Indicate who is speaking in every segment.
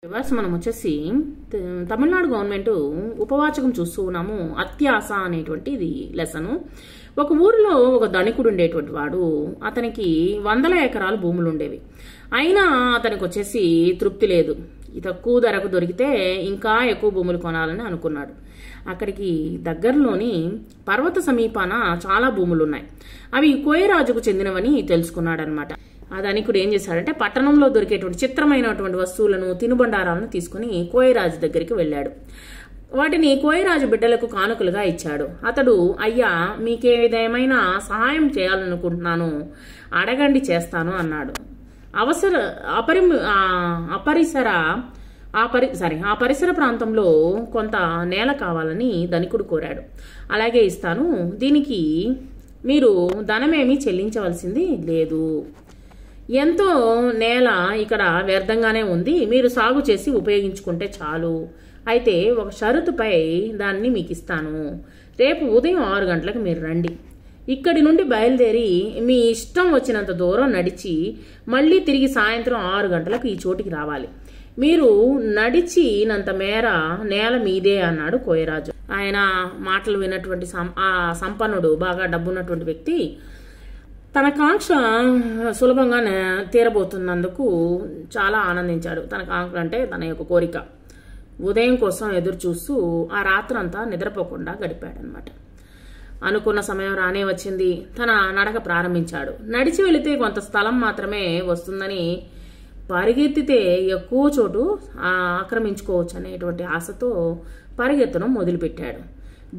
Speaker 1: Viewers మనం వచ్చేసి Tamil Nadu government ఉపవాచకం చూస్తూ ఉన్నాము. అత్యాస అనేటువంటి ఇది లెసను. ఒక ఊరిలో ఒక ధనికుడు ఉండేటువంటి వాడు. అతనికి 100 ఎకరాలు భూములు ఉండేవి. అయినా అతనికి వచ్చేసి తృప్తి లేదు. తక్కువ ధరకు దొరికితే ఇంకా ఎక్కువ భూములు కొనాలని అనుకున్నాడు. అక్కడికి దగ్గరలోని పర్వత సమీపాన చాలా భూములు ఉన్నాయి. అవి కోయరాజుకు చెందినవని తెలుసుకున్నాడు అనమాట. ఆ ధనికుడు ఏం చేశాడంటే పట్టణంలో దొరికేటువంటి చిత్రమైనటువంటి వస్తువులను తినుబండారాలను తీసుకుని కోయరాజు దగ్గరికి వెళ్ళాడు. వాటిని కోయరాజు బిడ్డలకు కానుకలుగా ఇచ్చాడు. అతడు, అయ్యా, మీకేదేమైనా సహాయం చేయాలనుకుంటున్నాను, అడగండి, చేస్తాను అన్నాడు. ఆ పరిసర ప్రాంతంలో కొంత నేల కావాలని ధనికుడు కోరాడు. అలాగే ఇస్తాను, దీనికి మీరు ధనమేమీ చెల్లించవలసింది లేదు. ఎంతో నేల ఇక్కడ వ్యర్థంగానే ఉంది, మీరు సాగు చేసి ఉపయోగించుకుంటే చాలు. అయితే ఒక షరతుపై దాన్ని మీకు ఇస్తాను. రేపు ఉదయం 6 గంటలకు మీరు రండి. ఇక్కడి నుండి బయలుదేరి మీ ఇష్టం వచ్చినంత దూరం నడిచి మళ్ళీ తిరిగి సాయంత్రం 6 గంటలకు ఈ చోటికి రావాలి. మీరు నడిచినంత మేర నేల మీదే అన్నాడు కోయరాజు. ఆయన మాటలు విన్నటువంటి ఆ సంపన్నుడు, బాగా డబ్బున్నటువంటి వ్యక్తి, తన కాంక్ష సులభంగా తీరబోతున్నందుకు చాలా ఆనందించాడు. తన కాంక్ష అంటే తన యొక్క కోరిక. ఉదయం కోసం ఎదురు చూస్తూ ఆ రాత్రంతా నిద్రపోకుండా గడిపాడనమాట. అనుకున్న సమయం రానే వచ్చింది. తన నడక ప్రారంభించాడు. నడిచి వెళితే కొంత స్థలం మాత్రమే వస్తుందని, పరిగెత్తితే ఎక్కువ చోటు ఆక్రమించుకోవచ్చు అనేటువంటి ఆశతో పరిగెత్తడం మొదలుపెట్టాడు.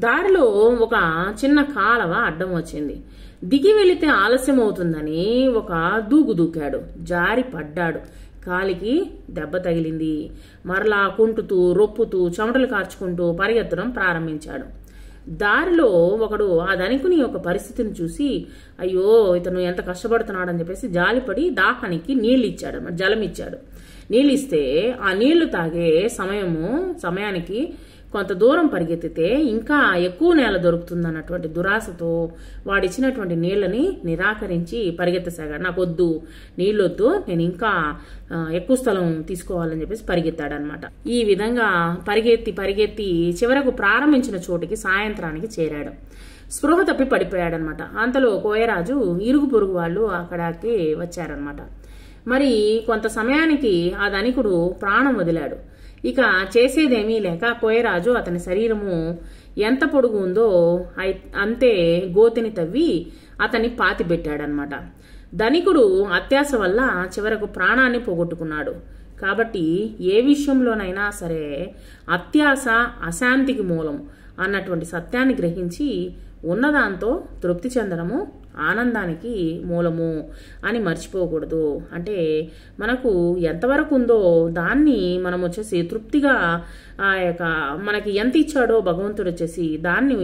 Speaker 1: దారిలో ఒక చిన్న కాలవ అడ్డం వచ్చింది. దిగి వెళితే ఆలస్యం అవుతుందని ఒక దూకు దూకాడు. జారి పడ్డాడు. కాలికి దెబ్బ తగిలింది. మరలా కుంటుతూ రొప్పుతూ చెమటలు కార్చుకుంటూ పరిగెత్తడం ప్రారంభించాడు. దారిలో ఒకడు ఆ ధనికుని యొక్క పరిస్థితిని చూసి, అయ్యో, ఇతను ఎంత కష్టపడుతున్నాడని చెప్పేసి జాలిపడి దాహానికి నీళ్ళు ఇచ్చాడు, జలం ఇచ్చాడు. నీళ్ళు ఇస్తే ఆ నీళ్లు తాగే సమయానికి కొంత దూరం పరిగెత్తితే ఇంకా ఎక్కువ నేల దొరుకుతుందన్నటువంటి దురాశతో వాడిచ్చినటువంటి నీళ్లని నిరాకరించి పరిగెత్తసాగాడు. నాకు వద్దు, నీళ్ళొద్దు, నేను ఇంకా ఎక్కువ స్థలం తీసుకోవాలని చెప్పేసి పరిగెత్తాడనమాట. ఈ విధంగా పరిగెత్తి చివరకు ప్రారంభించిన చోటికి సాయంత్రానికి చేరాడు. స్పృహ తప్పి పడిపోయాడనమాట. అంతలో కోయరాజు ఇరుగు పొరుగు వాళ్ళు అక్కడికి వచ్చారనమాట. మరి కొంత సమయానికి ఆ ధనికుడు ప్రాణం వదిలాడు. ఇక చేసేదేమీ లేక కోయరాజు అతని శరీరము ఎంత పొడుగు ఉందో అంతే గోతిని తవ్వి అతన్ని పాతిపెట్టాడనమాట. ధనికుడు అత్యాశ వల్ల చివరకు ప్రాణాన్ని పోగొట్టుకున్నాడు. కాబట్టి ఏ విషయంలోనైనా సరే అత్యాశ అశాంతికి మూలం అన్నటువంటి సత్యాన్ని గ్రహించి ఉన్నదాంతో తృప్తి చెందడము ఆనందానికి మూలము అని మర్చిపోకూడదు. అంటే మనకు ఎంతవరకు ఉందో దాన్ని మనం వచ్చేసి తృప్తిగా మనకి ఎంత ఇచ్చాడో భగవంతుడు వచ్చేసి దాన్ని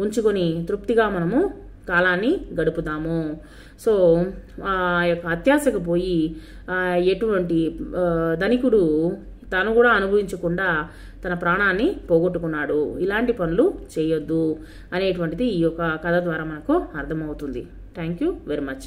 Speaker 1: ఉంచుకొని తృప్తిగా మనము కాలాన్ని గడుపుదాము. సో ఆ యొక్క అత్యాశకు పోయి ఎటువంటి ధనికుడు తను కూడా అనుభవించకుండా తన ప్రాణాన్ని పోగొట్టుకున్నాడు. ఇలాంటి పనులు చేయొద్దు అనేటువంటిది ఈ యొక్క కథ ద్వారా మనకు అర్థమవుతుంది. Thank you very much.